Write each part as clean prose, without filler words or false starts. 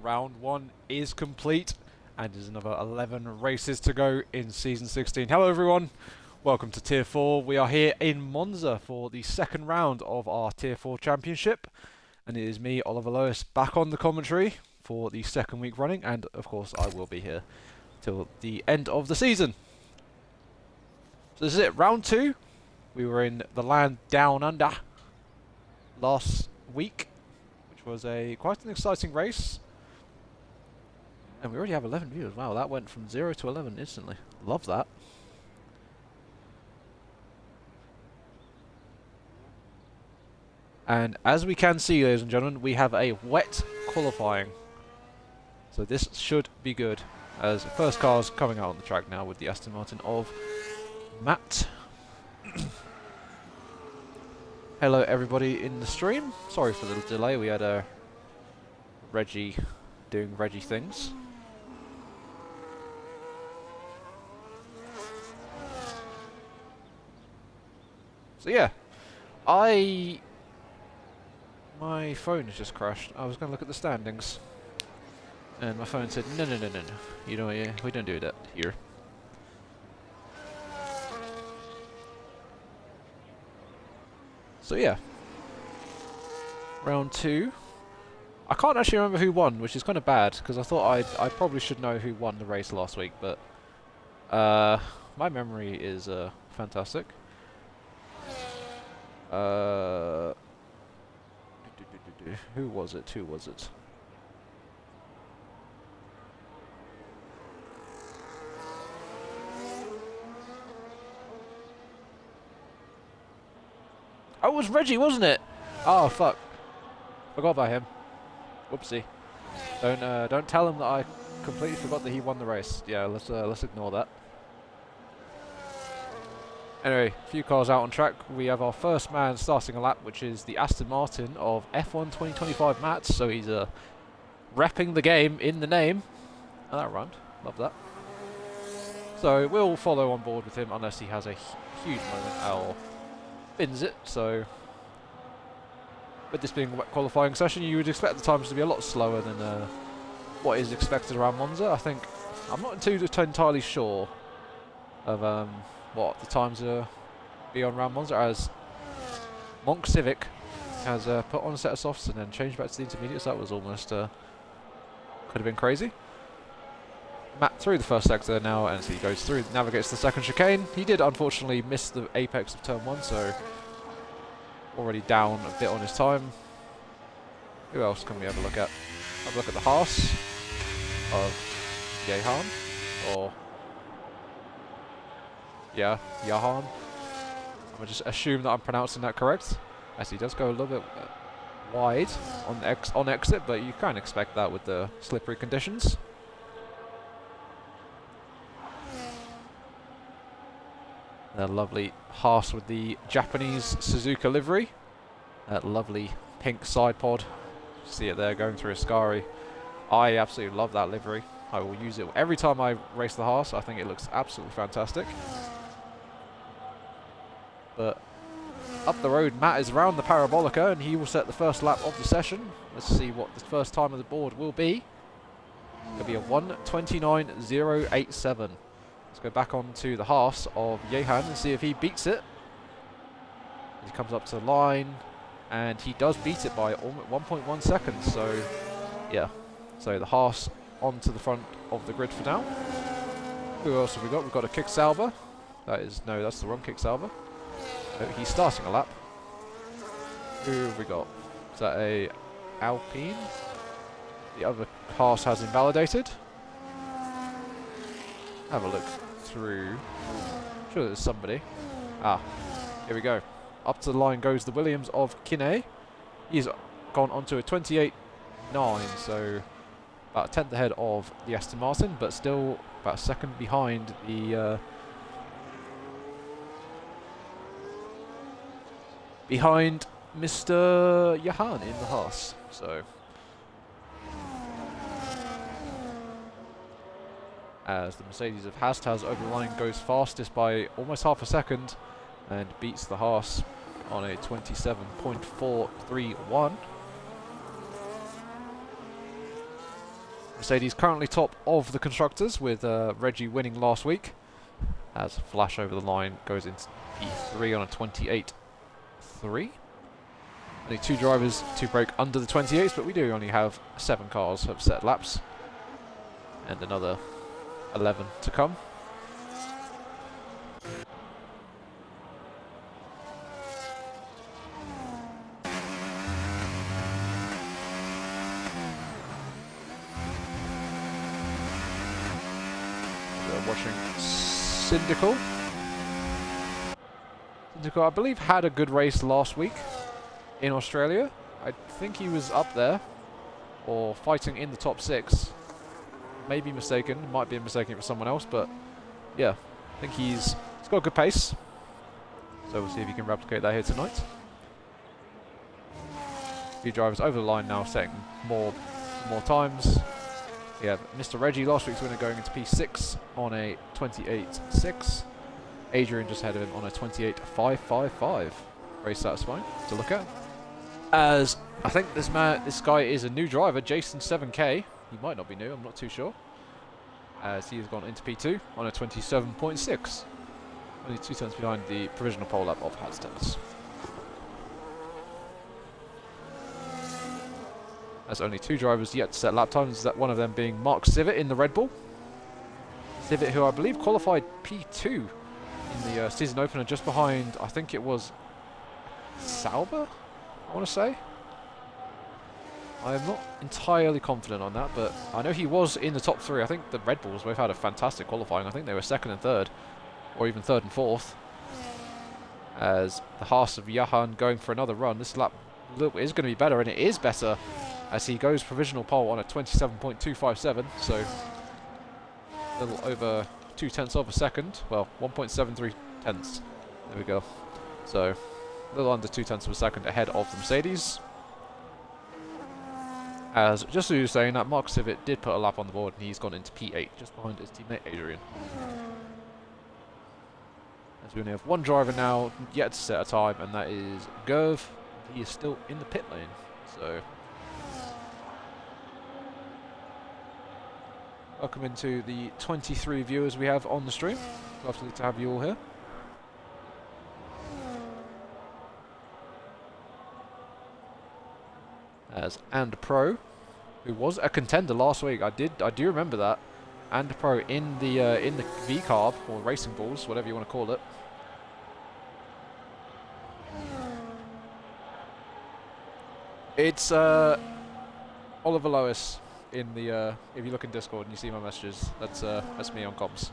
round 1 is complete, and there's another 11 races to go in Season 16. Hello everyone, welcome to Tier 4. We are here in Monza for the second round of our Tier 4 Championship, and it is me, Oliver Lewis, back on the commentary for the second week running, and of course I will be here till the end of the season. So this is it, round 2. We were in the land down under last week, which was quite an exciting race. And we already have 11 viewers. Wow, that went from 0 to 11 instantly. Love that. And as we can see, ladies and gentlemen, we have a wet qualifying. So this should be good, as the first car's coming out on the track now with the Aston Martin of Matt. Hello everybody in the stream. Sorry for the delay, we had Reggie doing Reggie things. So yeah, my phone has just crashed. I was going to look at the standings, and my phone said, no, you know, yeah, we don't do that here. So yeah, round 2. I can't actually remember who won, which is kind of bad, because I thought I probably should know who won the race last week, but my memory is fantastic. Who was it? Oh, it was Reggie, wasn't it? Oh fuck! Forgot about him. Whoopsie. Don't tell him that I completely forgot that he won the race. Yeah, let's ignore that. Anyway, a few cars out on track. We have our first man starting a lap, which is the Aston Martin of F1 2025 Matt. So he's repping the game in the name. Oh, that rhymed. Love that. So we'll follow on board with him unless he has a huge moment or bins it. So with this being a wet qualifying session, you would expect the times to be a lot slower than what is expected around Monza. I think I'm not entirely sure of what the times are be on around Monza, as Monk Civic has put on a set of softs and then changed back to the intermediates. That was almost could have been crazy. Matt through the first sector now, and so he goes through, navigates the second chicane. He did unfortunately miss the apex of turn 1, so already down a bit on his time. Who else can we have a look at? Have a look at the Haas of Jehan, or yeah, Jahan. I'm gonna just assume that I'm pronouncing that correct, as he does go a little bit wide on exit, but you can't expect that with the slippery conditions. A lovely Haas with the Japanese Suzuka livery. That lovely pink side pod. See it there going through Ascari. I absolutely love that livery. I will use it every time I race the Haas. I think it looks absolutely fantastic. But up the road, Matt is around the Parabolica, and he will set the first lap of the session. Let's see what the first time of the board will be. It'll be a 1:29.087. Let's go back on to the Haas of Jehan and see if he beats it. He comes up to the line, and he does beat it by 1.1 seconds. So, yeah. So the Haas onto the front of the grid for now. Who else have we got? We've got a Kick Sauber. That's the wrong Kick Sauber. No, he's starting a lap. Who have we got? Is that a Alpine? The other Haas has invalidated. Have a look through. I'm sure there's somebody. Ah, here we go. Up to the line goes the Williams of Kine. He's gone onto a 28.9, so about a tenth ahead of the Aston Martin, but still about a second behind the behind Mr. Jahan in the Haas. So as the Mercedes of Haas over the line goes fastest by almost half a second and beats the Haas on a 27.431. Mercedes currently top of the constructors with Reggie winning last week. As Flash over the line goes into P3 on a 28.3. Only 2 drivers to break under the 28s, but we do only have 7 cars have set laps. And another 11 to come. We're watching Syndical. Syndical, I believe, had a good race last week in Australia. I think he was up there, or fighting in the top 6. Maybe mistaken, might be mistaken for someone else, but yeah, I think he's got a good pace. So we'll see if he can replicate that here tonight. A few drivers over the line now, setting more times. We have Mr. Reggie, last week's winner, going into P6 on a 28.6. Adrian just ahead of him on a 28.555. Very satisfying to look at. As I think this guy is a new driver, Jason 7K. He might not be new, I'm not too sure. As he has gone into P2 on a 27.6. Only 2 tenths behind the provisional pole lap of Hadstens. There's only 2 drivers yet to set lap times, that one of them being Mark Civitt in the Red Bull. Civitt, who I believe qualified P2 in the season opener, just behind, I think it was Sauber, I want to say. I'm not entirely confident on that, but I know he was in the top 3. I think the Red Bulls both had a fantastic qualifying. I think they were 2nd and 3rd, or even 3rd and 4th. As the Haas of Johan going for another run. This lap is going to be better, and it is better, as he goes provisional pole on a 27.257. So a little over 2 tenths of a second. Well, 1.73 tenths. There we go. So a little under 2 tenths of a second ahead of the Mercedes. As just as you were saying, that Mark Civitt did put a lap on the board, and he's gone into P8, just behind his teammate Adrian. As we only have 1 driver now yet to set a time, and that is Gerv. He is still in the pit lane, so welcome into the 23 viewers we have on the stream. Lovely to have you all here. As And Pro, who was a contender last week, I do remember that. And Pro in the V carb, or Racing Bulls, whatever you want to call it. It's Oliver Lois in the if you look in Discord and you see my messages, that's me on comms.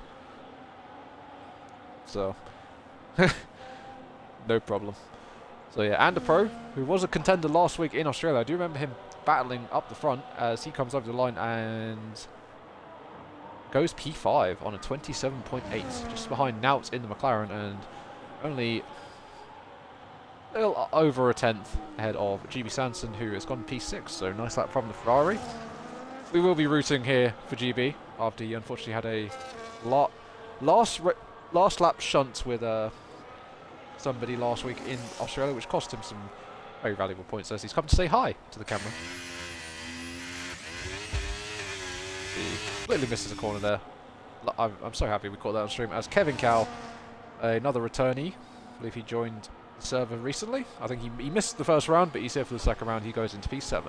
So no problem. So yeah, And Pro, who was a contender last week in Australia. I do remember him battling up the front as he comes over the line and goes P5 on a 27.8, just behind Nout in the McLaren, and only a little over a tenth ahead of GB Sanson, who has gone P6. So nice lap from the Ferrari. We will be rooting here for GB after he unfortunately had a last lap shunt with somebody last week in Australia, which cost him some very valuable points, as he's come to say hi to the camera. He completely misses a corner there. I'm so happy we caught that on stream, as Kevin Cow, another returnee, I believe he joined the server recently. I think he missed the first round, but he's here for the second round. He goes into P7.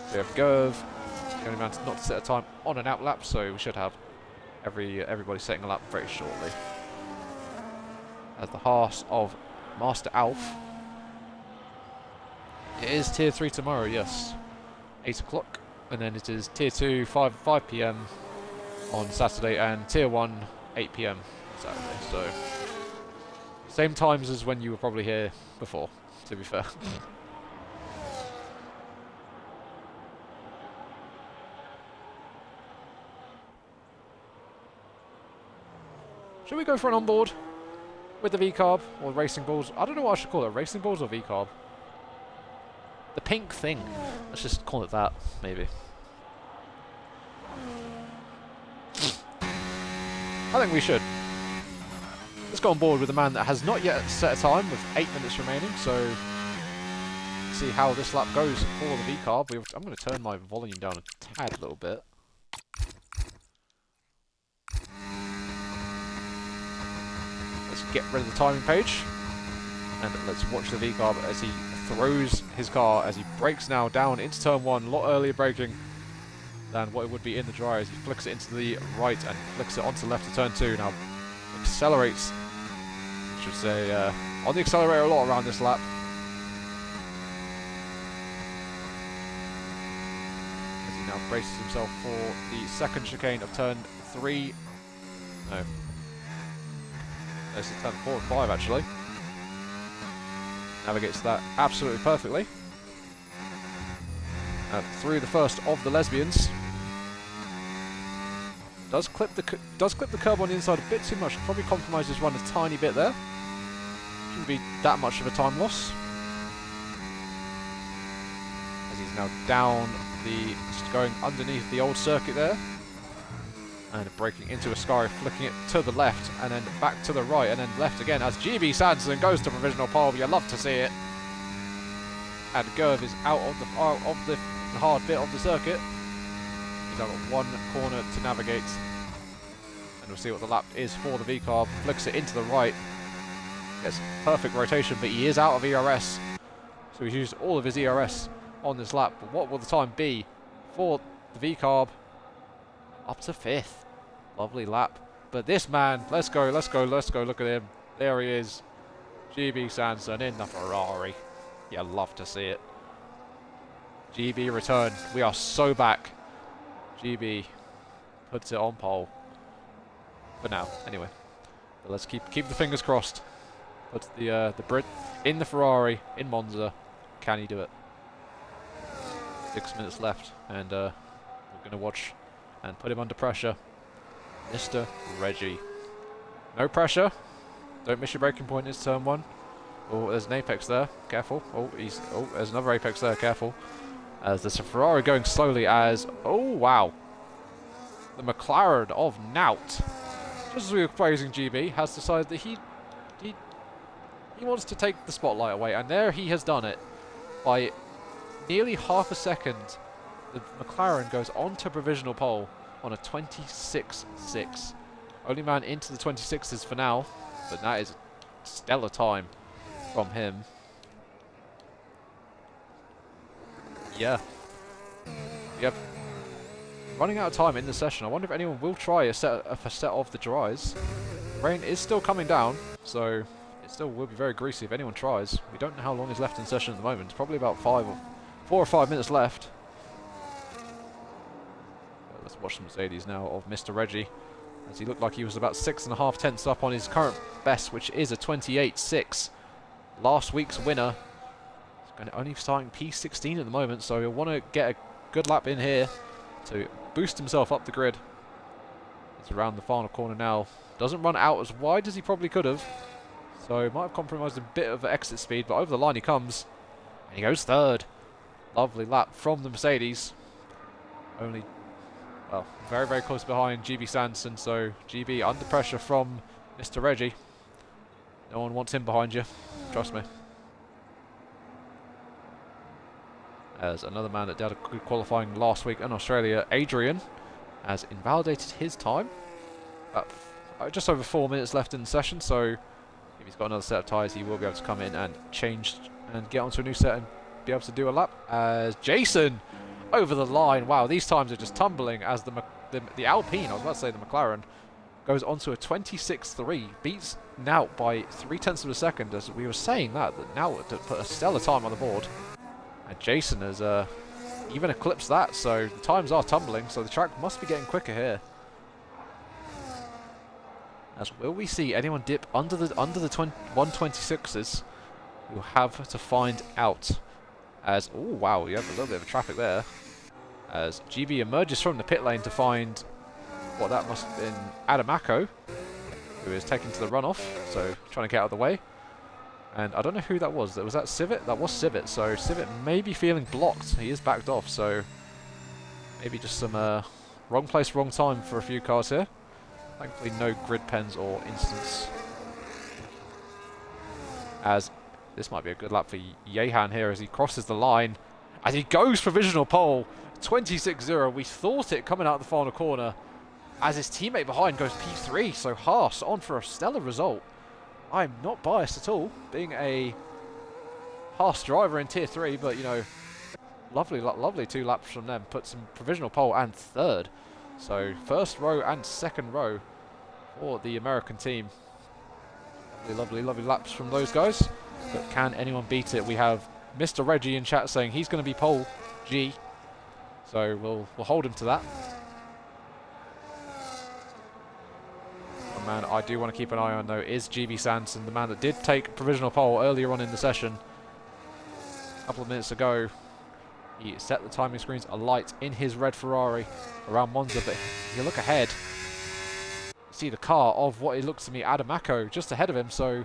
So we have Gerv, the only man not to set a time on an out lap, so we should have everybody setting a lap very shortly. As the Haas of Master Alf. It is Tier 3 tomorrow, yes. 8 o'clock. And then it is Tier 2, 5 PM on Saturday, and Tier 1, 8 PM on Saturday. So, same times as when you were probably here before, to be fair. Should we go for an onboard with the V-Carb or Racing Bulls? I don't know what I should call it, Racing Bulls or V-Carb? The pink thing. Let's just call it that, maybe. I think we should. Let's go on board with a man that has not yet set a time with 8 minutes remaining, so see how this lap goes for the V-Carb. I'm going to turn my volume down a tad little bit. Let's get rid of the timing page. And let's watch the V-Carb as he throws his car, as he brakes now down into turn 1. A lot earlier braking than what it would be in the dry, as he flicks it into the right and flicks it onto the left of turn 2. Now accelerates, I should say, on the accelerator a lot around this lap. As he now braces himself for the second chicane of turn 3. No. This is turn 4 and 5 actually. Navigates that absolutely perfectly. Through the first of the lesbians. Does clip the curb on the inside a bit too much. Probably compromises run a tiny bit there. Shouldn't be that much of a time loss. As he's now down just going underneath the old circuit there. And braking into Ascari, flicking it to the left, and then back to the right, and then left again as GB Sanderson goes to provisional pole. You love to see it. And Gerv is out of the hard bit of the circuit. He's now got one corner to navigate. And we'll see what the lap is for the V-Carb. Flicks it into the right. Gets perfect rotation, but he is out of ERS. So he's used all of his ERS on this lap. But what will the time be for the V-Carb? Up to 5th. Lovely lap. But this man, let's go, look at him. There he is. GB Sanderson in the Ferrari. You love to see it. GB return. We are so back. GB puts it on pole. For now, anyway. But let's keep the fingers crossed. Puts the Brit in the Ferrari in Monza. Can he do it? 6 minutes left, and we're gonna watch and put him under pressure. Mr. Reggie. No pressure. Don't miss your braking point. It's turn 1. Oh, there's an apex there. Careful. Oh, there's another apex there. Careful. As there's a Ferrari going slowly as... Oh, wow. The McLaren of Nout, just as we were praising GB, has decided that he wants to take the spotlight away. And there he has done it. By nearly half a second, the McLaren goes on to provisional pole on a 26.6. Only man into the 26s for now. But that is a stellar time from him. Yeah. Yep. Running out of time in the session. I wonder if anyone will try a set of the dries. Rain is still coming down, so it still will be very greasy if anyone tries. We don't know how long is left in session at the moment. It's probably about 4 or 5 minutes left. Let's watch the Mercedes now of Mr. Reggie, as he looked like he was about 6.5 tenths up on his current best, which is a 28.6. Last week's winner. He's only starting P16 at the moment, so he'll want to get a good lap in here to boost himself up the grid. He's around the final corner now. Doesn't run out as wide as he probably could have, so might have compromised a bit of exit speed, but over the line he comes. And he goes 3rd. Lovely lap from the Mercedes. Only, well, very, very close behind GB Sanderson, so GB under pressure from Mr. Reggie. No one wants him behind you, trust me. As another man that did a good qualifying last week in Australia, Adrian, has invalidated his time. Just over 4 minutes left in the session, so if he's got another set of tyres, he will be able to come in and change and get onto a new set and be able to do a lap. As Jason over the line, wow, these times are just tumbling as the Alpine, I was about to say the McLaren, goes onto a 26.3, beats Nout by 0.3 of a second, as we were saying that Nout put a stellar time on the board. And Jason has even eclipsed that, so the times are tumbling, so the track must be getting quicker here. As will we see anyone dip under the 126s? We'll have to find out. As, oh wow, you have a little bit of traffic there. As GB emerges from the pit lane to find what that must have been Adamako, who is taken to the runoff, so trying to get out of the way. And I don't know who that was. Was that Civet? That was Civet. So Civet may be feeling blocked. He is backed off, so maybe just some wrong place, wrong time for a few cars here. Thankfully no grid pens or incidents. As This might be a good lap for Jehan here as he crosses the line. As he goes provisional pole, 26-0. We thought it coming out of the final corner. As his teammate behind goes P3, so Haas on for a stellar result. I'm not biased at all, being a Haas driver in Tier 3, but, you know, lovely 2 laps from them. Put some provisional pole and third. So first row and second row for the American team. Lovely laps from those guys. But can anyone beat it? We have Mr. Reggie in chat saying he's going to be pole G. So we'll hold him to that. One man I do want to keep an eye on though is GB Sanson, the man that did take provisional pole earlier on in the session. A couple of minutes ago, he set the timing screens alight in his red Ferrari around Monza, but if you look ahead, you see the car of what it looks to me, Adamaco, just ahead of him, so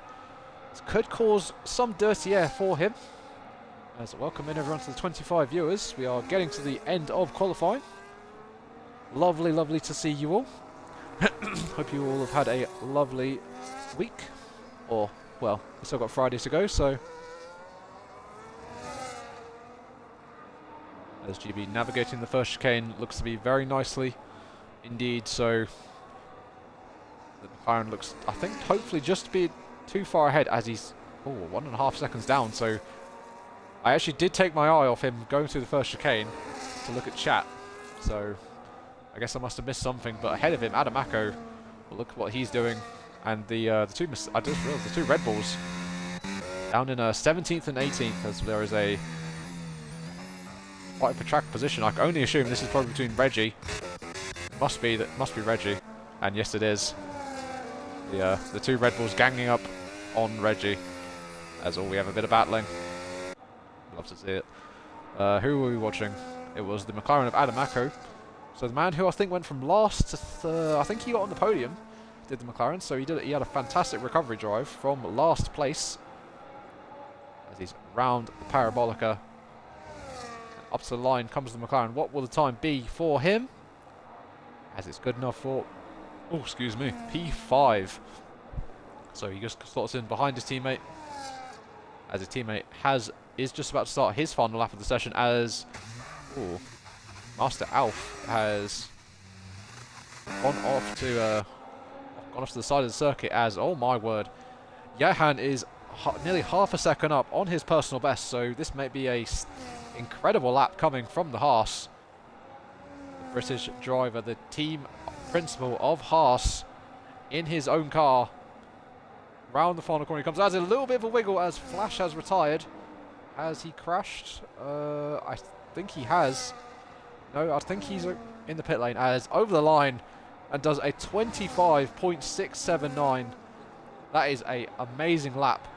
this could cause some dirty air for him. As welcome in everyone to the 25 viewers. We are getting to the end of qualifying. Lovely to see you all. Hope you all have had a lovely week. Or, well, we've still got Friday to go, so. As GB navigating the first chicane, looks to be very nicely indeed, so the McLaren looks, I think, hopefully just to be too far ahead as he's 1.5 seconds down, so I actually did take my eye off him going through the first chicane to look at chat, so I guess I must have missed something, but ahead of him, Adamaco, well, look at what he's doing, and I just realized the 2 Red Bulls down in 17th and 18th, as there is a fight for track position. I can only assume this is probably between Reggie. Must be Reggie, and yes, it is. The 2 Red Bulls ganging up on Reggie. As we have a bit of battling. Love to see it. Who were we watching? It was the McLaren of Adamaco. So the man who I think went from last to third. I think he got on the podium. Did the McLaren? So he had a fantastic recovery drive from last place. As he's round the Parabolica. Up to the line comes the McLaren. What will the time be for him? As it's good enough for, P5. So he just slots in behind his teammate. As his teammate is just about to start his final lap of the session. As Master Alf has gone off to the side of the circuit. As, oh my word, Jehan is nearly half a second up on his personal best. So this may be a incredible lap coming from the Haas. The British driver, the team principal of Haas, in his own car. Round the final corner he comes. Has a little bit of a wiggle as Flash has retired. Has he crashed? I think he has. No, I think he's in the pit lane. As over the line and does a 25.679. That is a amazing lap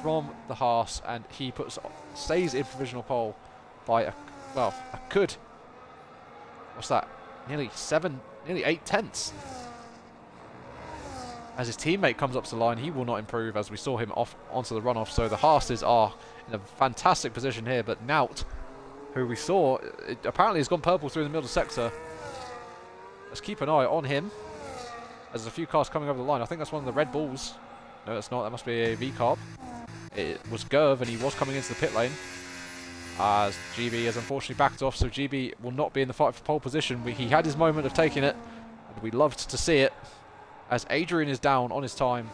from the Haas, and he stays in provisional pole by a good, what's that? Nearly 8 tenths. As his teammate comes up to the line, he will not improve as we saw him off onto the runoff. So the Haases are in a fantastic position here, but Nout, who we saw, apparently has gone purple through the middle sector. Let's keep an eye on him. As there's a few cars coming over the line. I think that's one of the Red Bulls. No, that's not. That must be a V-Carb. It was Gerv, and he was coming into the pit lane. As GB has unfortunately backed off, so GB will not be in the fight for pole position. He had his moment of taking it, and we loved to see it. As Adrian is down on his time,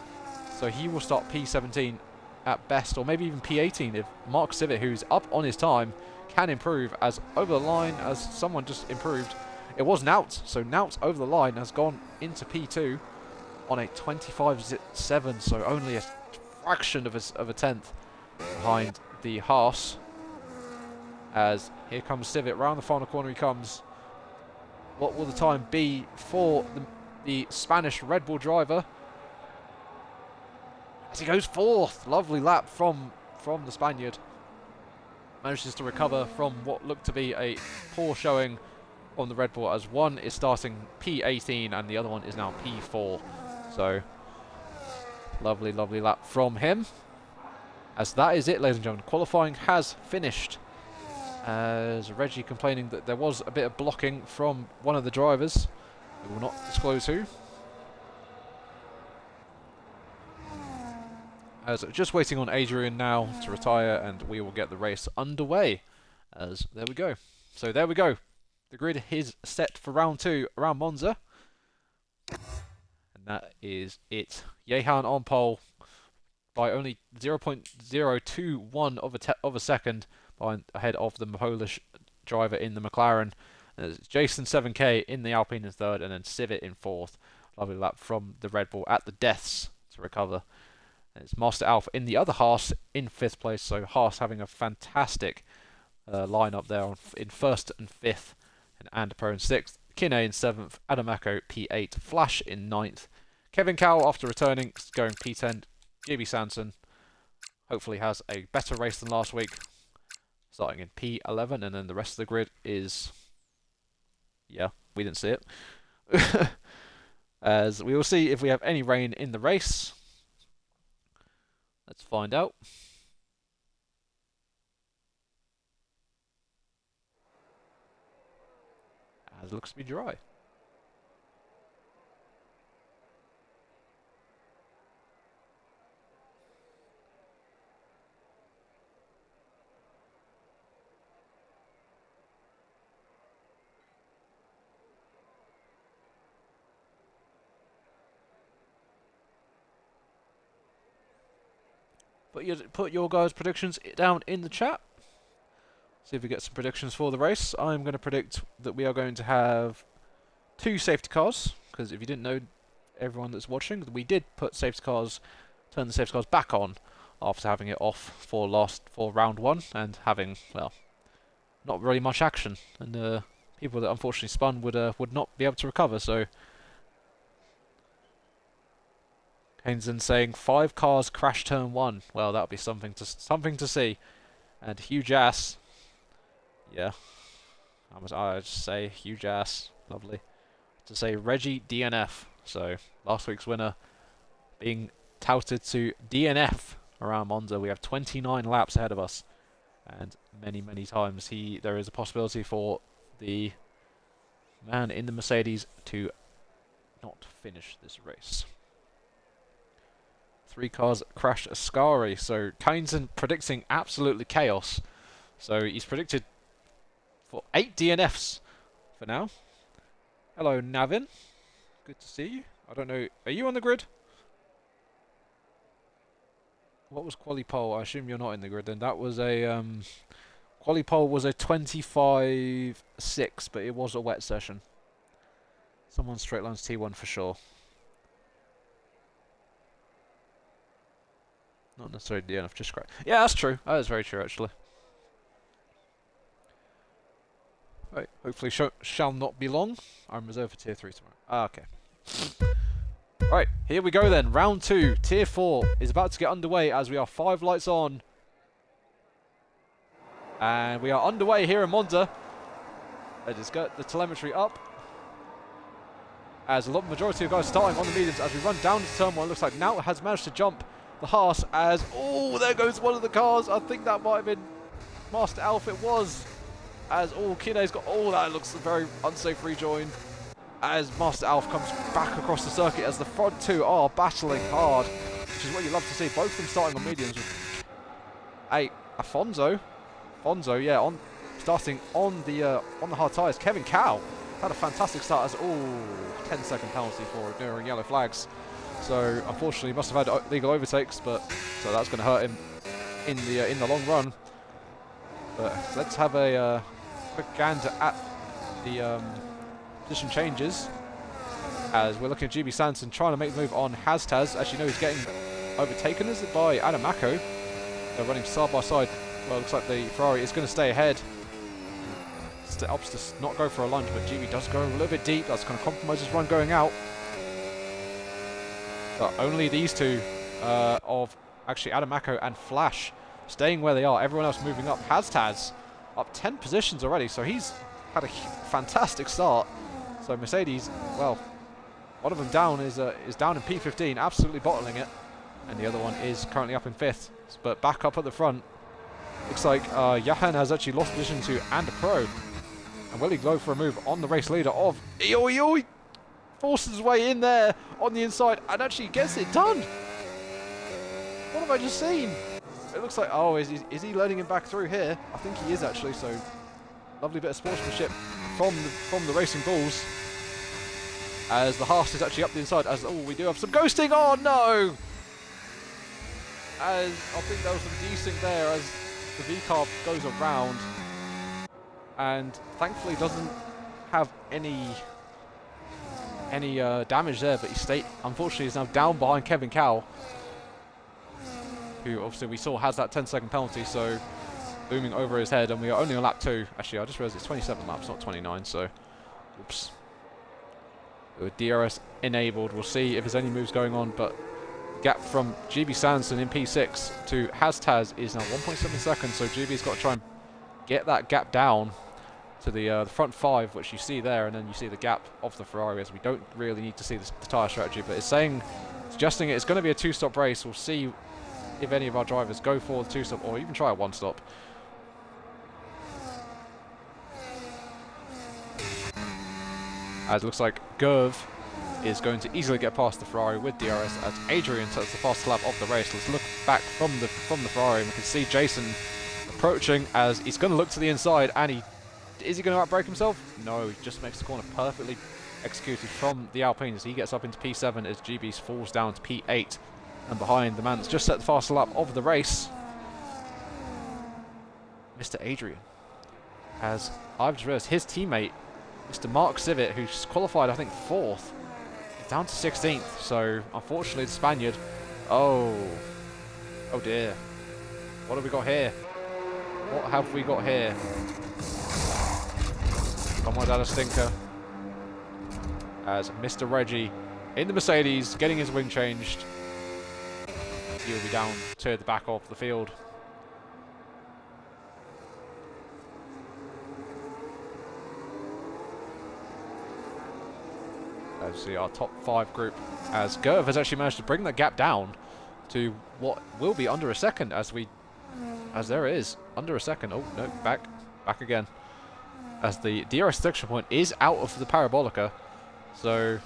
so he will start P17 at best, or maybe even P18 if Mark Civic, who's up on his time, can improve. As over the line, as someone just improved, it was Nout. So Nout over the line has gone into P2 on a 25.7, so only a fraction of a tenth behind the Haas. As here comes Civic, round the final corner he comes. What will the time be for the Spanish Red Bull driver? As he goes fourth, lovely lap from the Spaniard. Manages to recover from what looked to be a poor showing on the Red Bull, as one is starting P18 and the other one is now P4. So lovely lap from him. As that is it, ladies and gentlemen. Qualifying has finished. As Reggie complaining that there was a bit of blocking from one of the drivers. We will not disclose who. As just waiting on Adrian now to retire, and we will get the race underway. As there we go. So there we go. The grid is set for round 2 around Monza. And that is it. Jehan on pole by only 0.021 of a second ahead of the Polish driver in the McLaren. There's Jason 7K in the Alpine in third, and then Civic in fourth. Lovely lap from the Red Bull at the deaths to recover. And it's Master Alf in the other Haas in fifth place, so Haas having a fantastic lineup there in first and fifth, and Pro in sixth, Kine in seventh, Adamako P8, Flash in ninth, Kevin Cowell after returning going P10, GB Sanson hopefully has a better race than last week, starting in P11, and then the rest of the grid is, yeah, we didn't see it. As we will see if we have any rain in the race. Let's find out. As it looks to be dry. Put your guys' predictions down in the chat. See if we get some predictions for the race. I'm going to predict that we are going to have 2 safety cars, because if you didn't know, everyone that's watching, we did put turn the safety cars back on after having it off for round 1 and having, well, not really much action, and people that unfortunately spun would not be able to recover. So Hainzen saying 5 cars crash turn 1. Well, that would be something to see. And huge ass. Yeah. I just say huge ass. Lovely. To say Reggie DNF. So last week's winner being touted to DNF around Monza. We have 29 laps ahead of us. And many times there is a possibility for the man in the Mercedes to not finish this race. 3 cars crash Ascari. So Kainzen predicting absolutely chaos. So he's predicted for 8 DNFs for now. Hello, Navin. Good to see you. I don't know. Are you on the grid? What was quali pole? I assume you're not in the grid. Then that was a quali pole was a 25.6, but it was a wet session. Someone straight lines T1 for sure. Not necessarily DNF, just great. Yeah, that's true. That is very true, actually. Right, hopefully shall not be long. I'm reserved for Tier 3 tomorrow. Ah, okay. Right, here we go then. Round 2, Tier 4 is about to get underway as we are 5 lights on. And we are underway here in Monza. Let's just get the telemetry up. As a majority of guys starting on the mediums as we run down to turn 1. Looks like Naut has managed to jump the Haas as, oh, there goes one of the cars. I think that might have been Master Alf. It was. As, oh, Kine's got, oh, that looks a very unsafe rejoin. As Master Alf comes back across the circuit as the front 2 are battling hard, which is what you love to see. Both of them starting on mediums. Hey, Afonso, yeah, starting on the hard tyres. Kevin Cow had a fantastic start as, 10-second penalty for ignoring yellow flags. So unfortunately, he must have had legal overtakes, but so that's going to hurt him in the long run. But let's have a quick gander at the position changes as we're looking at GB Sanson trying to make the move on Hastaz. As you know, he's getting overtaken, is it, by Adamako? They're running side by side. Well, it looks like the Ferrari is going to stay ahead. Opts to not go for a lunge, but GB does go a little bit deep. That's going to compromise his run going out. But only these two of actually Adamako and Flash staying where they are. Everyone else moving up. Hastaz up 10 positions already, so he's had a fantastic start. So Mercedes, well, one of them down is down in P15, absolutely bottling it, and the other one is currently up in 5th. But back up at the front, looks like Jehan has actually lost position to And Pro, and will he go for a move on the race leader of Ioi? Forces his way in there on the inside and actually gets it done. What have I just seen? It looks like, oh, is he letting him back through here? I think he is actually, so lovely bit of sportsmanship from the Racing Bulls. As the Haas is actually up the inside, as, oh, we do have some ghosting, oh no! As, I think there was some decent there, as the V-carb goes around, and thankfully doesn't have any damage there, but he unfortunately is now down behind Kevin Cow, who obviously we saw has that 10-second penalty, so looming over his head, and we are only on lap 2. Actually, I just realised it's 27 laps, not 29, so oops. With DRS enabled, we'll see if there's any moves going on, but the gap from GB Sanderson in P6 to Hastaz is now 1.7 seconds, so GB's got to try and get that gap down to the front 5, which you see there, and then you see the gap of the Ferrari, as we don't really need to see the tyre strategy, but it's suggesting it's going to be a 2-stop race. We'll see if any of our drivers go for the 2-stop or even try a 1-stop. As it looks like Gerv is going to easily get past the Ferrari with DRS, as Adrian sets the fastest lap of the race. Let's look back from the Ferrari, and we can see Jason approaching, as he's going to look to the inside, and is he going to outbrake himself? No, he just makes the corner perfectly executed from the Alpine as he gets up into P7 as GB falls down to P8. And behind the man that's just set the fastest lap of the race, Mr. Adrian. As I've just realised his teammate, Mr. Mark Civet, who's qualified, I think, 4th, is down to 16th. So, unfortunately, the Spaniard... Oh dear. What have we got here? What have we got here? Come on, Dallas Stinker. As Mr. Reggie in the Mercedes, getting his wing changed. He'll be down to the back of the field. Let's see our top 5 group, as Gerv has actually managed to bring that gap down to what will be under a second, as there it is, under a second. Oh no, back again, as the DRS section point is out of the Parabolica. So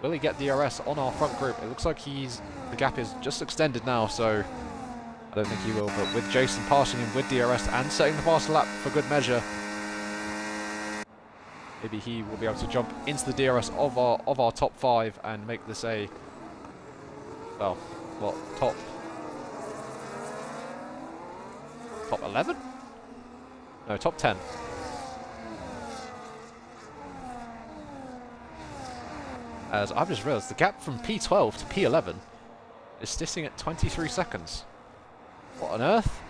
will he get DRS on our front group? It looks like the gap is just extended now, so I don't think he will, but with Jason passing him with DRS and setting the fast lap for good measure, maybe he will be able to jump into the DRS of our top 5 and make this a, well, what, top 11? No, top 10. As I've just realised, the gap from P12 to P11 is sitting at 23 seconds. What on earth?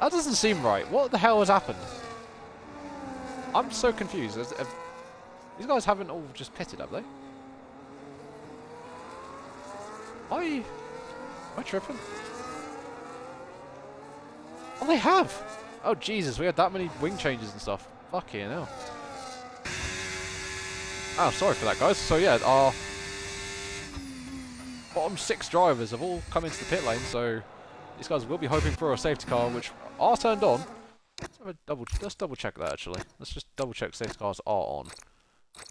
That doesn't seem right. What the hell has happened? I'm so confused. These guys haven't all just pitted, have they? Am I tripping? Oh, they have! Oh, Jesus, we had that many wing changes and stuff. Fucking hell. Oh, sorry for that, guys. So, yeah, our bottom 6 drivers have all come into the pit lane, so these guys will be hoping for a safety car, which are turned on. Let's double check that, actually. Let's just double check safety cars are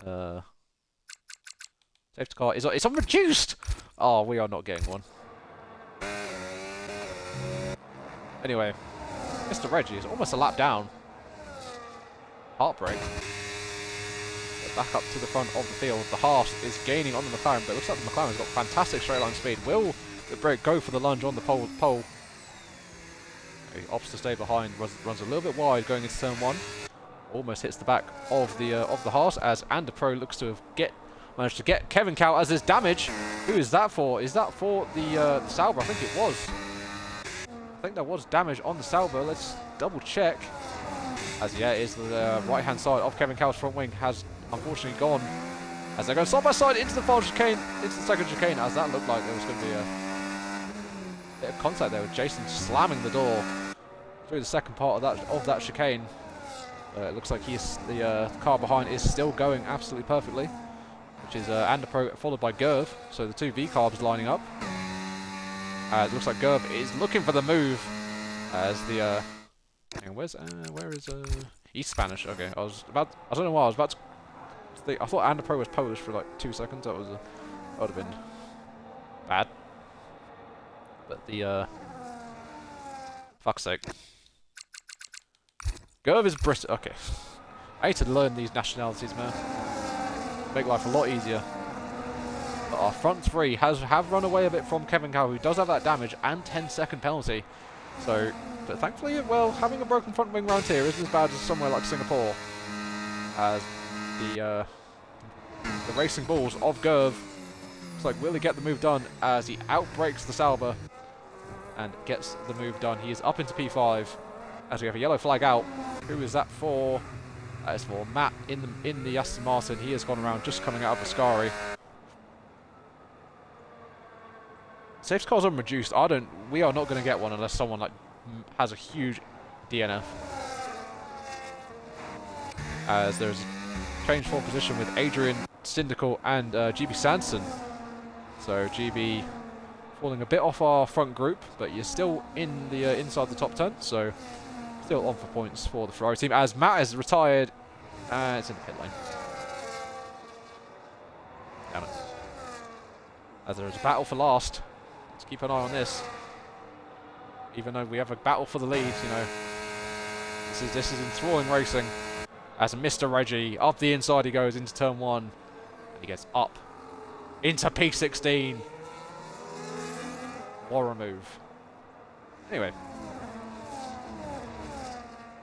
on. Safety car is on. It's on reduced! Oh, we are not getting one. Anyway, Mr. Reggie is almost a lap down. Heartbreak. Get back up to the front of the field. The Haas is gaining on the McLaren, but it looks like the McLaren's got fantastic straight line speed. Will the brake go for the lunge on the pole? He opts to stay behind, runs a little bit wide going into turn 1. Almost hits the back of the Haas, as Andapro looks to have managed to get Kevin Cow as there's damage. Who is that for? Is that for the Sauber? I think it was. I think there was damage on the Sauber. Let's double check. As yeah, it is the right hand side of Kevin Cow's front wing has unfortunately gone. As they go side by side into the final chicane, into the second chicane, as that looked like there was going to be a bit of contact there with Jason slamming the door through the second part of that chicane. It looks like the car behind is still going absolutely perfectly, which is Andapro followed by Gerv. So the 2 V-carbs lining up. It looks like Gerv is looking for the move as the hang on, where is he's Spanish. Okay, I don't know why I was about to think, I thought Andapro was Polish for like 2 seconds. That would have been bad. But the, fuck's sake. Gerv is British. Okay. I hate to learn these nationalities, man. Make life a lot easier. But our front three have run away a bit from Kevin Cow, who does have that damage and 10-second penalty. So, but thankfully, well, having a broken front wing round here isn't as bad as somewhere like Singapore. As the racing balls of Gerv, looks like will he get the move done as he outbrakes the Sauber and gets the move done. He is up into P5 as we have a yellow flag out. Who is that for? That is for Matt in the Aston Martin. He has gone around just coming out of Ascari. Safety cars are reduced. We are not going to get one unless someone like has a huge DNF. As there's a change for position with Adrian, Syndical, and GB Sanson. So GB falling a bit off our front group, but you're still in the inside the top 10. So still on for points for the Ferrari team. As Matt is retired, it's in the pit lane. Damn it. As there is a battle for last. Let's keep an eye on this. Even though we have a battle for the lead, you know, this is enthralling racing. As Mr. Reggie, up the inside he goes into turn 1. And he gets up into P16. What a move. Anyway.